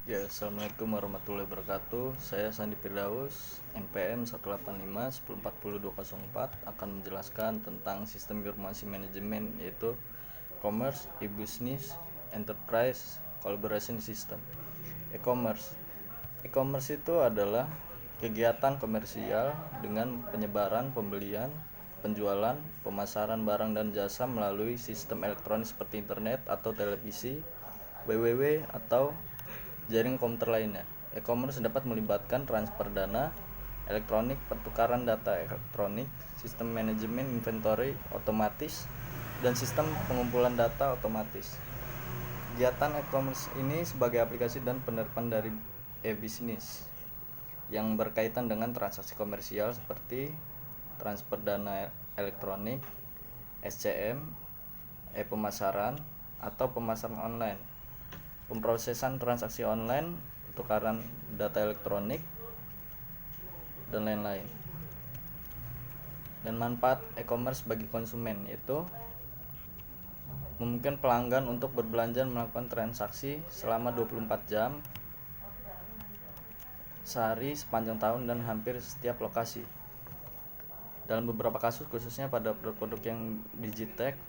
Ya, Assalamualaikum warahmatullahi wabarakatuh. Saya Sandi Firdaus, NPM 185 1040 204 akan menjelaskan tentang sistem informasi manajemen, yaitu e-commerce, e-business, enterprise, collaboration system. E-commerce. E-commerce itu adalah kegiatan komersial dengan penyebaran, pembelian, penjualan, pemasaran barang dan jasa melalui sistem elektronik seperti internet atau televisi, www atau jaring komputer lainnya. E-commerce dapat melibatkan transfer dana elektronik, pertukaran data elektronik, sistem manajemen inventory otomatis, dan sistem pengumpulan data otomatis. Kegiatan e-commerce ini sebagai aplikasi dan penerapan dari e-business yang berkaitan dengan transaksi komersial seperti transfer dana elektronik, SCM, e-pemasaran, atau pemasaran online, pemrosesan transaksi online, pertukaran data elektronik, dan lain-lain. Dan manfaat e-commerce bagi konsumen yaitu memungkinkan pelanggan untuk berbelanja dan melakukan transaksi selama 24 jam sehari sepanjang tahun dan hampir setiap lokasi. Dalam beberapa kasus, khususnya pada produk-produk yang digitek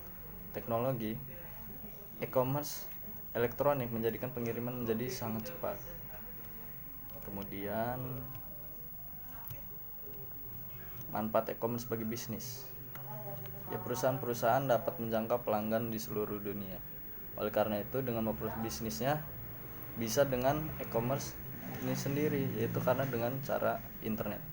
teknologi, e-commerce elektronik menjadikan pengiriman menjadi sangat cepat. Kemudian manfaat e-commerce bagi bisnis. Ya, perusahaan-perusahaan dapat menjangkau pelanggan di seluruh dunia. Oleh karena itu, dengan memperluas bisnisnya bisa dengan e-commerce ini sendiri, yaitu karena dengan cara internet.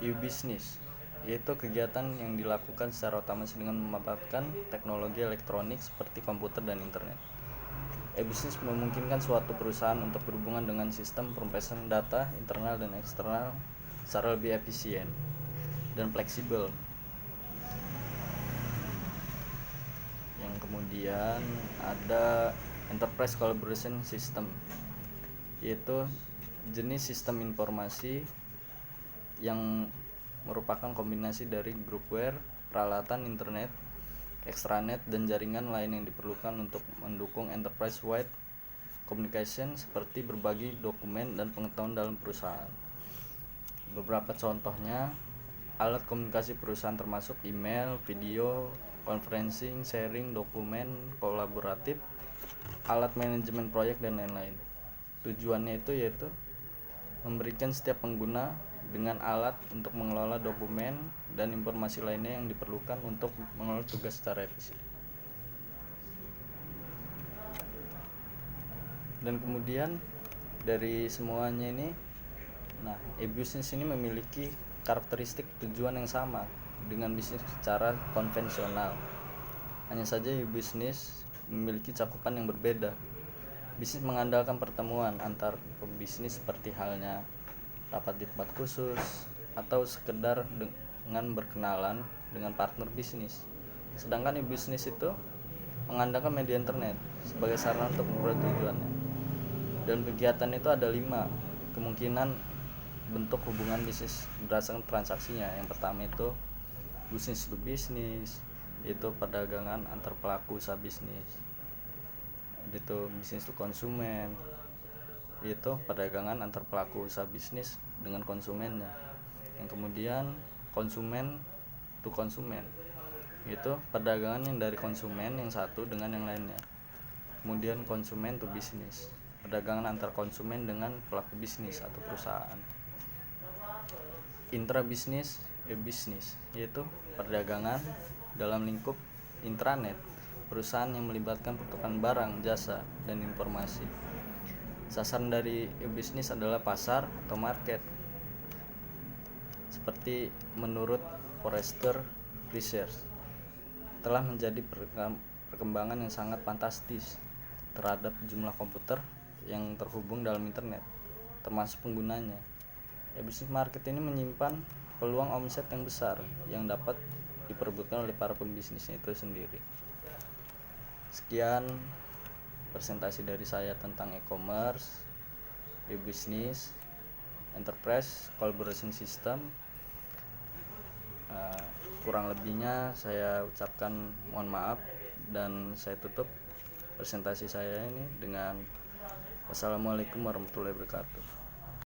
E-business yaitu kegiatan yang dilakukan secara otomatis dengan memanfaatkan teknologi elektronik seperti komputer dan internet. E-business memungkinkan suatu perusahaan untuk berhubungan dengan sistem pemrosesan data internal dan eksternal secara lebih efisien dan fleksibel. Yang kemudian ada enterprise collaboration system, yaitu jenis sistem informasi yang merupakan kombinasi dari groupware, peralatan internet, extranet, dan jaringan lain yang diperlukan untuk mendukung enterprise-wide communication seperti berbagi dokumen dan pengetahuan dalam perusahaan. Beberapa contohnya, alat komunikasi perusahaan termasuk email, video, conferencing, sharing, dokumen kolaboratif, alat manajemen proyek, dan lain-lain. Tujuannya itu yaitu memberikan setiap pengguna dengan alat untuk mengelola dokumen dan informasi lainnya yang diperlukan untuk mengelola tugas secara efisien. Dan kemudian dari semuanya ini, e-business ini memiliki karakteristik tujuan yang sama dengan bisnis secara konvensional. Hanya saja e-business memiliki cakupan yang berbeda. Bisnis mengandalkan pertemuan antar pebisnis seperti halnya rapat di tempat khusus atau sekedar dengan berkenalan dengan partner bisnis. Sedangkan e-business itu mengandalkan media internet sebagai sarana untuk memperoleh tujuannya. Dan kegiatan itu ada 5 kemungkinan bentuk hubungan bisnis berdasarkan transaksinya. Yang pertama itu bisnis to bisnis, yaitu perdagangan antar pelaku usaha bisnis. Itu bisnis to konsumen, yaitu perdagangan antar pelaku usaha bisnis dengan konsumennya. Yang kemudian konsumen to konsumen, yaitu perdagangan yang dari konsumen yang satu dengan yang lainnya. Kemudian konsumen to bisnis, perdagangan antar konsumen dengan pelaku bisnis atau perusahaan. Intra-bisnis e-bisnis, yaitu perdagangan dalam lingkup intranet, perusahaan yang melibatkan pertukaran barang, jasa, dan informasi. Sasaran dari e-bisnis adalah pasar atau market, seperti menurut Forrester Research telah menjadi perkembangan yang sangat fantastis terhadap jumlah komputer yang terhubung dalam internet, termasuk penggunanya. E-business market ini menyimpan peluang omset yang besar yang dapat diperebutkan oleh para pembisnisnya itu sendiri. Sekian presentasi dari saya tentang e-commerce, e-business, enterprise collaboration system. Kurang lebihnya saya ucapkan mohon maaf dan saya tutup. presentasi saya ini dengan wassalamualaikum warahmatullahi wabarakatuh.